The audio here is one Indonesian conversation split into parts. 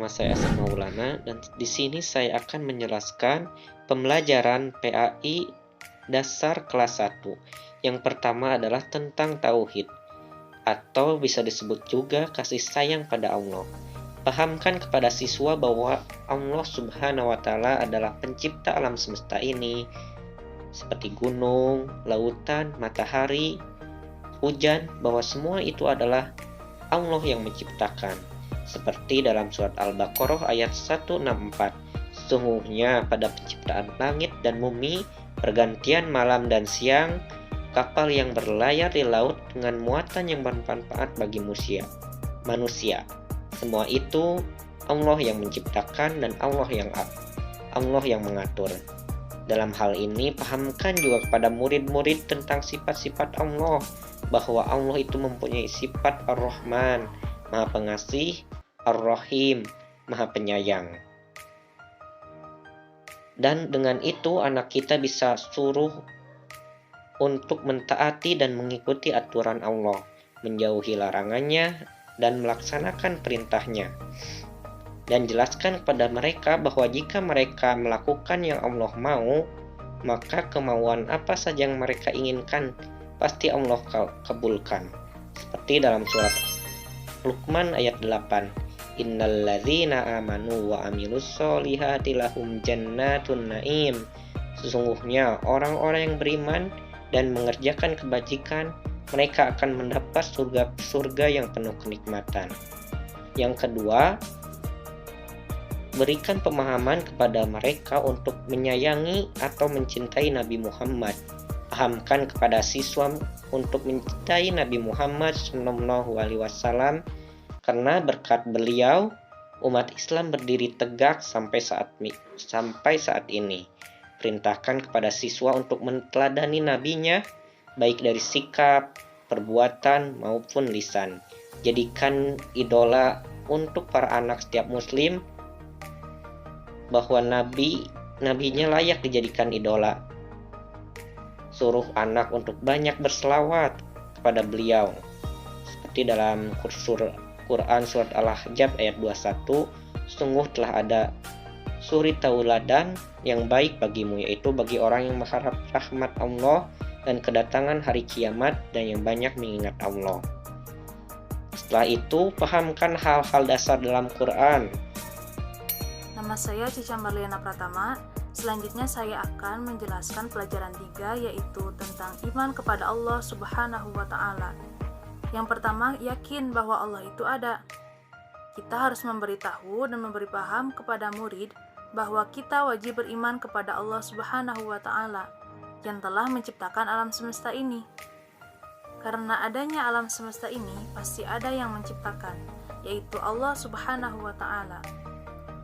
nama saya Asep Maulana dan di sini saya akan menjelaskan pembelajaran PAI dasar kelas 1. Yang pertama adalah tentang tauhid atau bisa disebut juga kasih sayang pada Allah. Pahamkan kepada siswa bahwa Allah Subhanahu wa taala adalah pencipta alam semesta ini seperti gunung, lautan, matahari, hujan, bahwa semua itu adalah Allah yang menciptakan. Seperti dalam surat Al-Baqarah ayat 164. Sesungguhnya pada penciptaan langit dan bumi, pergantian malam dan siang, kapal yang berlayar di laut dengan muatan yang bermanfaat bagi manusia. Semua itu Allah yang menciptakan dan Allah yang mengatur. Dalam hal ini, pahamkan juga kepada murid-murid tentang sifat-sifat Allah, bahwa Allah itu mempunyai sifat Ar-Rahman, Maha Pengasih, Ar-Rahim, Maha Penyayang. Dan dengan itu anak kita bisa suruh untuk mentaati dan mengikuti aturan Allah, menjauhi larangannya, dan melaksanakan perintahnya. Dan jelaskan kepada mereka bahwa jika mereka melakukan yang Allah mau, maka kemauan apa saja yang mereka inginkan pasti Allah kabulkan. Seperti dalam surat Luqman ayat 8. Innalladzina amanu wa amilus solihati lahum jannatun naim. Sesungguhnya orang-orang yang beriman dan mengerjakan kebajikan, mereka akan mendapat surga yang penuh kenikmatan. Yang kedua, berikan pemahaman kepada mereka untuk menyayangi atau mencintai Nabi Muhammad. Pahamkan kepada siswa untuk mencintai Nabi Muhammad SAW, karena berkat beliau umat Islam berdiri tegak sampai saat ini. Perintahkan kepada siswa untuk meneladani nabinya, baik dari sikap, perbuatan maupun lisan. Jadikan idola untuk para anak setiap muslim, bahwa nabinya layak dijadikan idola. Suruh anak untuk banyak berselawat kepada beliau. Seperti dalam Quran surat Al-Ahzab ayat 21, sungguh telah ada suri tauladan yang baik bagimu, yaitu bagi orang yang mengharap rahmat Allah dan kedatangan hari kiamat dan yang banyak mengingat Allah. Setelah itu, pahamkan hal-hal dasar dalam Quran. Nama saya Cica Marliana Pratama. Selanjutnya saya akan menjelaskan pelajaran 3, yaitu tentang iman kepada Allah Subhanahu wa ta'ala. Yang pertama, yakin bahwa Allah itu ada. Kita harus memberitahu dan memberi paham kepada murid bahwa kita wajib beriman kepada Allah Subhanahu wa ta'ala yang telah menciptakan alam semesta ini. Karena adanya alam semesta ini, pasti ada yang menciptakan, yaitu Allah Subhanahu wa ta'ala.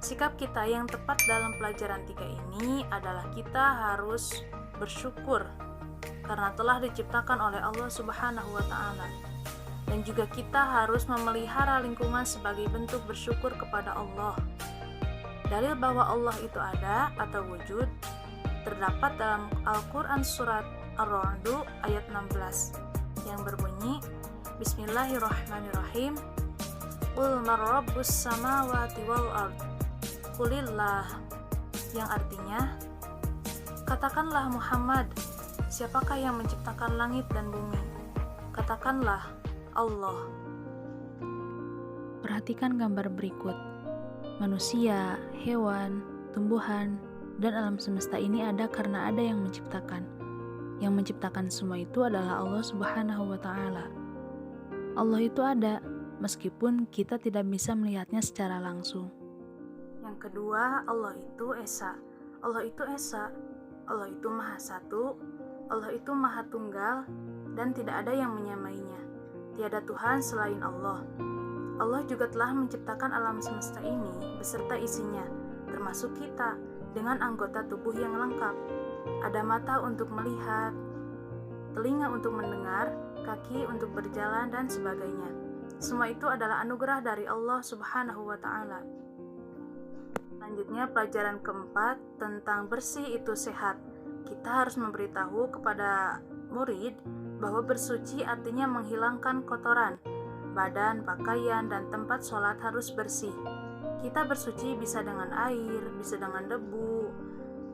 Sikap kita yang tepat dalam pelajaran 3 ini adalah kita harus bersyukur karena telah diciptakan oleh Allah Subhanahu wa ta'ala. Dan juga kita harus memelihara lingkungan sebagai bentuk bersyukur kepada Allah. Dalil bahwa Allah itu ada atau wujud terdapat dalam Al-Quran surat Ar-Ra'd ayat 16 yang berbunyi, Bismillahirrahmanirrahim, Qul man rabbus samawati wal ard, Qulillah, yang artinya, katakanlah Muhammad, siapakah yang menciptakan langit dan bumi? Katakanlah Allah. Perhatikan gambar berikut. Manusia, hewan, tumbuhan, dan alam semesta ini ada karena ada yang menciptakan. Yang menciptakan semua itu adalah Allah Subhanahu wa ta'ala. Allah itu ada, meskipun kita tidak bisa melihatnya secara langsung. Yang kedua, Allah itu Esa. Allah itu Esa. Allah itu Maha Satu. Allah itu Maha Tunggal, dan tidak ada yang menyamainya. Tiada Tuhan selain Allah. Allah juga telah menciptakan alam semesta ini beserta isinya, termasuk kita, dengan anggota tubuh yang lengkap. Ada mata untuk melihat, telinga untuk mendengar, kaki untuk berjalan, dan sebagainya. Semua itu adalah anugerah dari Allah Subhanahu wa ta'ala. Selanjutnya, pelajaran keempat tentang bersih itu sehat. Kita harus memberitahu kepada murid bahwa bersuci artinya menghilangkan kotoran. Badan, pakaian, dan tempat sholat harus bersih. Kita bersuci bisa dengan air, bisa dengan debu,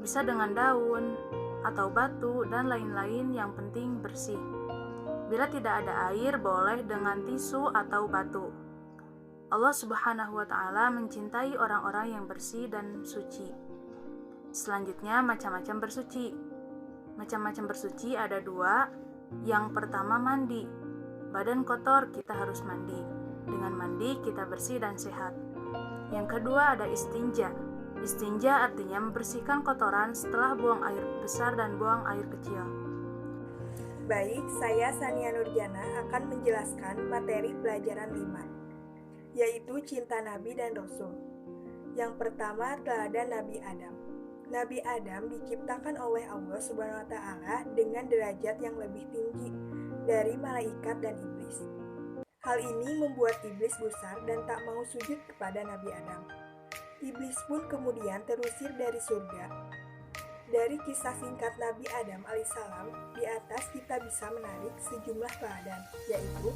bisa dengan daun, atau batu, dan lain-lain, yang penting bersih. Bila tidak ada air, boleh dengan tisu atau batu. Allah Subhanahu wa Ta'ala mencintai orang-orang yang bersih dan suci. Selanjutnya, macam-macam bersuci. Macam-macam bersuci ada dua. Yang pertama, mandi. Badan kotor, kita harus mandi. Dengan mandi, kita bersih dan sehat. Yang kedua ada istinja. Istinja artinya membersihkan kotoran setelah buang air besar dan buang air kecil. Baik, saya Sania Nurjana akan menjelaskan materi pelajaran 5, yaitu cinta Nabi dan Rasul. Yang pertama, teladan Nabi Adam. Nabi Adam diciptakan oleh Allah Subhanahu wa Ta'ala dengan derajat yang lebih tinggi dari malaikat dan iblis. Hal ini membuat iblis gusar dan tak mau sujud kepada Nabi Adam. Iblis pun kemudian terusir dari surga. Dari kisah singkat Nabi Adam alaihissalam, di atas kita bisa menarik sejumlah teladan, yaitu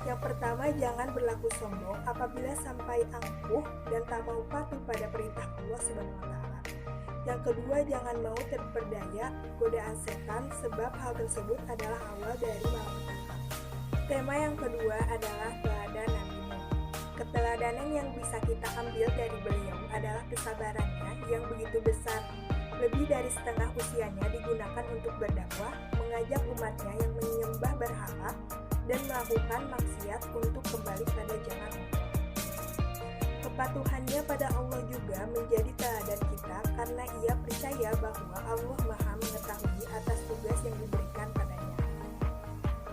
yang pertama, jangan berlaku sombong apabila sampai angkuh dan tak mau patuh pada perintah Allah Subhanahu wa Ta'ala. Yang kedua, jangan mau terperdaya godaan setan, sebab hal tersebut adalah awal dari malapetaka. Tema yang kedua adalah teladan Nabi Nuh. Keteladanan yang bisa kita ambil dari beliau adalah kesabarannya yang begitu besar. Lebih dari setengah usianya digunakan untuk berdakwah, mengajak umatnya yang menyembah berhala dan melakukan maksiat untuk kembali pada jalan Allah. Kepatuhannya pada Allah juga menjadi teladan kita karena ia percaya bahwa Allah Maha mengetahui atas tugas yang diberikan padanya.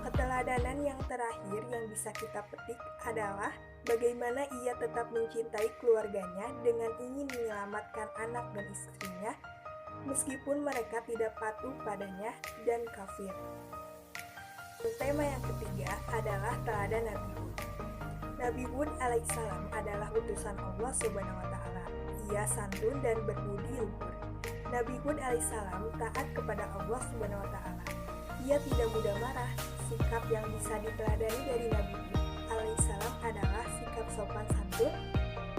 Keteladanan yang terakhir yang bisa kita petik adalah bagaimana ia tetap mencintai keluarganya dengan ingin menyelamatkan anak dan istrinya meskipun mereka tidak patuh padanya dan kafir. Tema yang ketiga adalah teladan Nabi Hud. Nabi Hud alaihissalam adalah utusan Allah Subhanahu wa Ta'ala. Ia santun dan berbudi luhur. Nabi Hud alaihissalam taat kepada Allah Subhanahu wa Ta'ala. Ia tidak mudah marah. Sikap yang bisa diteladani dari Nabi Hud alaihissalam adalah sikap sopan santun,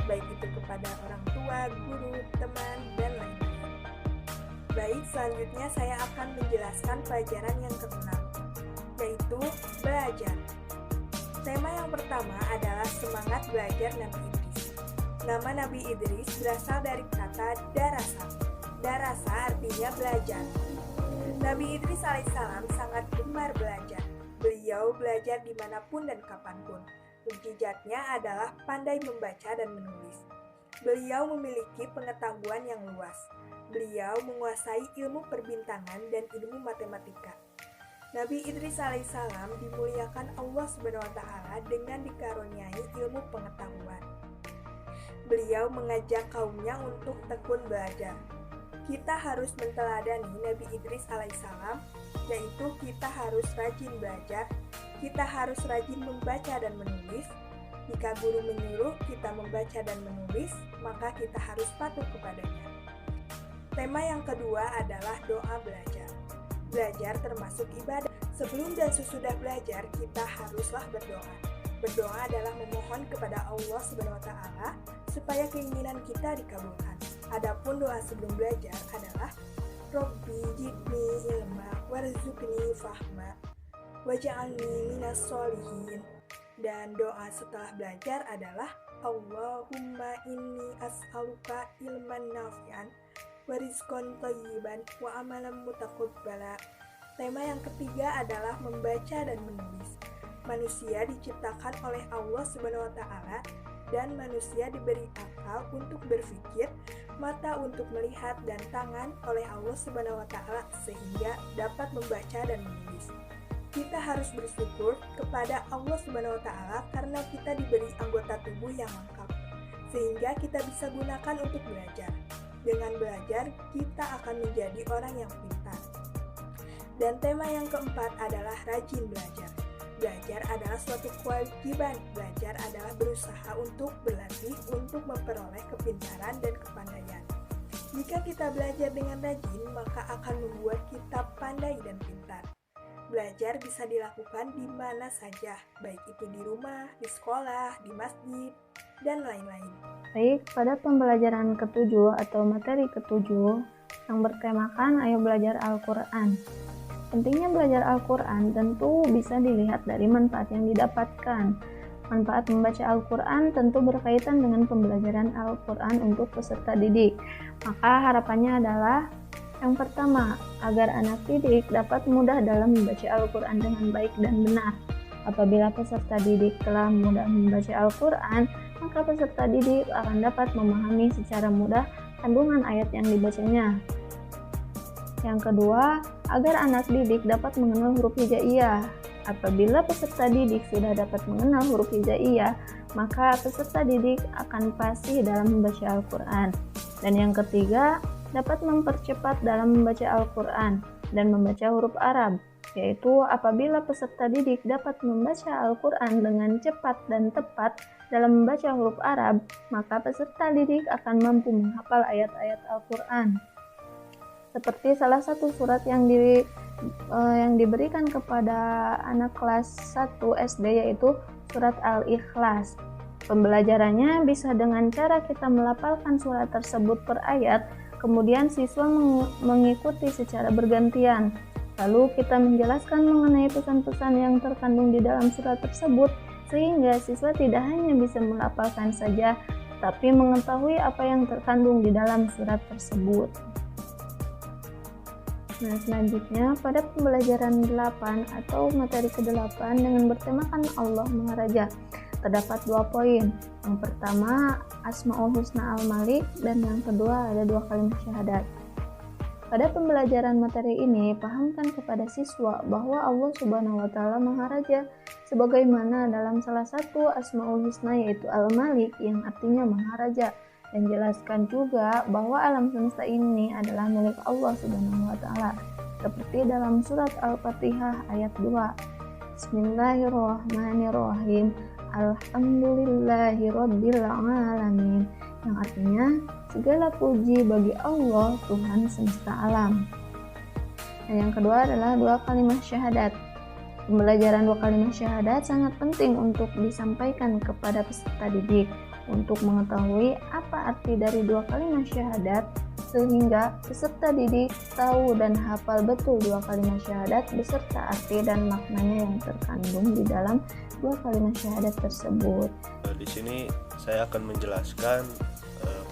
baik itu kepada orang tua, guru, teman, dan lain-lain. Baik, selanjutnya saya akan menjelaskan pelajaran yang keenam, yaitu belajar. Tema yang pertama adalah semangat belajar Nabi Idris. Nama Nabi Idris berasal dari kata darasa. Darasa artinya belajar. Nabi Idris alaihissalam sangat gemar belajar. Beliau belajar dimanapun dan kapanpun. Mukjizatnya adalah pandai membaca dan menulis. Beliau memiliki pengetahuan yang luas. Beliau menguasai ilmu perbintangan dan ilmu matematika. Nabi Idris alaihissalam dimuliakan Allah Subhanahu wa Ta'ala dengan dikaruniai ilmu pengetahuan. Beliau mengajak kaumnya untuk tekun belajar. Kita harus menteladani Nabi Idris alaihissalam, yaitu kita harus rajin belajar, kita harus rajin membaca dan menulis. Jika guru menyuruh kita membaca dan menulis, maka kita harus patuh kepadanya. Tema yang kedua adalah doa belajar. Belajar termasuk ibadah. Sebelum dan sesudah belajar, kita haruslah berdoa. Berdoa adalah memohon kepada Allah Subhanahu wa Ta'ala supaya keinginan kita dikabulkan. Adapun doa sebelum belajar adalah Robbi jidni ilma warzuqni fahma waj'alni minas sholihin. Dan doa setelah belajar adalah Allahumma inni as'aluka ilman nafi'an wa rizqan thayyiban wa amalan mutaqabbala. Tema yang ketiga adalah membaca dan menulis. Manusia diciptakan oleh Allah Subhanahu wa Ta'ala dan manusia diberi akal untuk berpikir, mata untuk melihat, dan tangan oleh Allah Subhanahu wa Ta'ala sehingga dapat membaca dan menulis. Kita harus bersyukur kepada Allah Subhanahu wa Ta'ala karena kita diberi anggota tubuh yang lengkap sehingga kita bisa gunakan untuk belajar. Dengan belajar, kita akan menjadi orang yang pintar. Dan tema yang keempat adalah rajin belajar. Belajar adalah suatu kewajiban. Belajar adalah berusaha untuk berlatih untuk memperoleh kepintaran dan kepandaian. Jika kita belajar dengan rajin, maka akan membuat kita pandai dan pintar. Belajar bisa dilakukan di mana saja, baik itu di rumah, di sekolah, di masjid, dan lain-lain. Baik, pada pembelajaran ketujuh atau materi ketujuh yang bertemakan Ayo Belajar Al-Quran. Pentingnya belajar Al-Quran tentu bisa dilihat dari manfaat yang didapatkan. Manfaat membaca Al-Quran tentu berkaitan dengan pembelajaran Al-Quran untuk peserta didik. Maka harapannya adalah yang pertama, agar anak didik dapat mudah dalam membaca Al-Quran dengan baik dan benar. Apabila peserta didik telah mudah membaca Al-Quran, maka peserta didik akan dapat memahami secara mudah kandungan ayat yang dibacanya. Yang kedua, agar anak didik dapat mengenal huruf hijaiyah. Apabila peserta didik sudah dapat mengenal huruf hijaiyah, maka peserta didik akan fasih dalam membaca Al-Quran. Dan yang ketiga, dapat mempercepat dalam membaca Al-Quran dan membaca huruf Arab, yaitu apabila peserta didik dapat membaca Al-Quran dengan cepat dan tepat dalam membaca huruf Arab, maka peserta didik akan mampu menghafal ayat-ayat Al-Quran. Seperti salah satu surat yang diberikan kepada anak kelas 1 SD, yaitu surat Al-Ikhlas. Pembelajarannya bisa dengan cara kita melafalkan surat tersebut per ayat, kemudian siswa mengikuti secara bergantian. Lalu kita menjelaskan mengenai pesan-pesan yang terkandung di dalam surat tersebut, sehingga siswa tidak hanya bisa melafalkan saja, tapi mengetahui apa yang terkandung di dalam surat tersebut. Nah, selanjutnya pada pembelajaran 8 atau materi ke-8 dengan bertemakan Allah Maha Raja, terdapat 2 poin. Yang pertama, Asmaul Husna Al-Malik, dan yang kedua ada 2 kalimat syahadat. Pada pembelajaran materi ini, pahamkan kepada siswa bahwa Allah Subhanahu wa Ta'ala Maha Raja, sebagaimana dalam salah satu Asmaul Husna yaitu Al-Malik yang artinya Maha Raja, dan jelaskan juga bahwa alam semesta ini adalah milik Allah Subhanahu wa Ta'ala, seperti dalam surat Al-Fatihah ayat 2. Bismillahirrahmanirrahim. Alhamdulillahirabbil alamin, yang artinya segala puji bagi Allah Tuhan semesta alam. Dan yang kedua adalah 2 kalimat syahadat. Pembelajaran 2 kalimat syahadat sangat penting untuk disampaikan kepada peserta didik untuk mengetahui apa arti dari 2 kalimat syahadat, sehingga peserta didik tahu dan hafal betul 2 kalimat syahadat beserta arti dan maknanya yang terkandung di dalam 2 kalimat syahadat tersebut. Di sini saya akan menjelaskan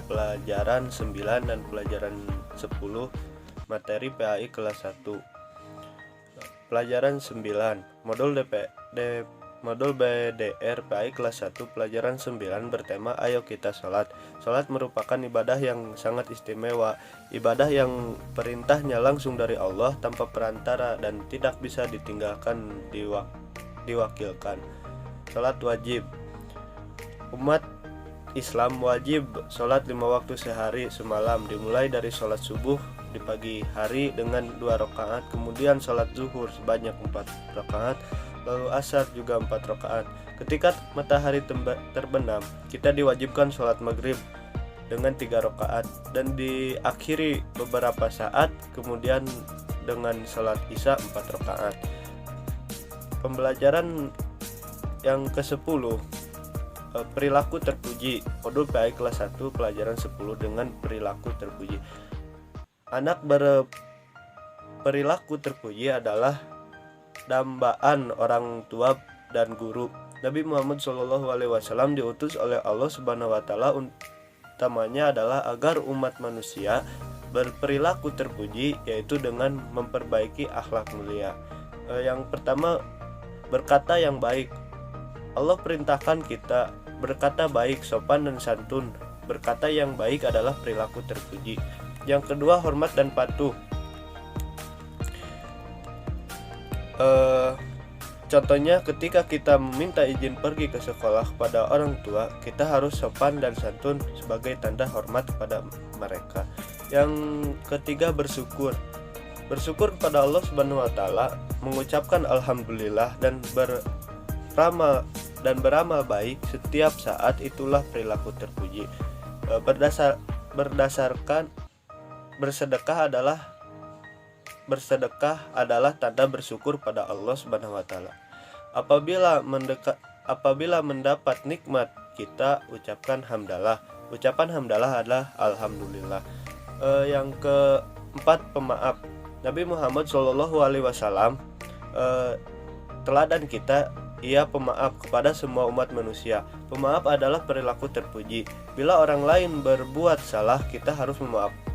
pelajaran 9 dan pelajaran 10 materi PAI kelas 1. Pelajaran 9, Modul BDR PAI kelas 1 pelajaran 9 bertema Ayo Kita Sholat. Sholat merupakan ibadah yang sangat istimewa, ibadah yang perintahnya langsung dari Allah tanpa perantara dan tidak bisa ditinggalkan diwakilkan. Sholat wajib. Umat Islam wajib sholat 5 waktu sehari semalam, dimulai dari sholat subuh di pagi hari dengan 2 rakaat, kemudian sholat zuhur sebanyak 4 rakaat, lalu asar juga 4 rakaat. Ketika matahari terbenam, kita diwajibkan sholat maghrib dengan 3 rakaat dan diakhiri beberapa saat kemudian dengan sholat isya 4 rakaat. Pembelajaran yang ke-10, perilaku terpuji. Modul PAI kelas 1 pelajaran 10 dengan perilaku terpuji. Anak berperilaku terpuji adalah dambaan orang tua dan guru. Nabi Muhammad SAW diutus oleh Allah Subhanahu wa Ta'ala utamanya adalah agar umat manusia berperilaku terpuji, yaitu dengan memperbaiki akhlak mulia. Yang pertama, berkata yang baik. Allah perintahkan kita berkata baik, sopan dan santun. Berkata yang baik adalah perilaku terpuji. Yang kedua, hormat dan patuh. Contohnya ketika kita meminta izin pergi ke sekolah kepada orang tua, kita harus sopan dan santun sebagai tanda hormat kepada mereka. Yang ketiga, bersyukur. Bersyukur kepada Allah Subhanahu wa Ta'ala, mengucapkan alhamdulillah dan beramal baik setiap saat, itulah perilaku terpuji. Bersedekah adalah bersedekah adalah tanda bersyukur pada Allah Subhanahu wa taala. Apabila mendapat nikmat, kita ucapkan hamdalah. Ucapan hamdalah adalah alhamdulillah. Yang keempat, pemaaf. Nabi Muhammad SAW teladan kita, ia pemaaf kepada semua umat manusia. Pemaaf adalah perilaku terpuji. Bila orang lain berbuat salah, kita harus memaafkan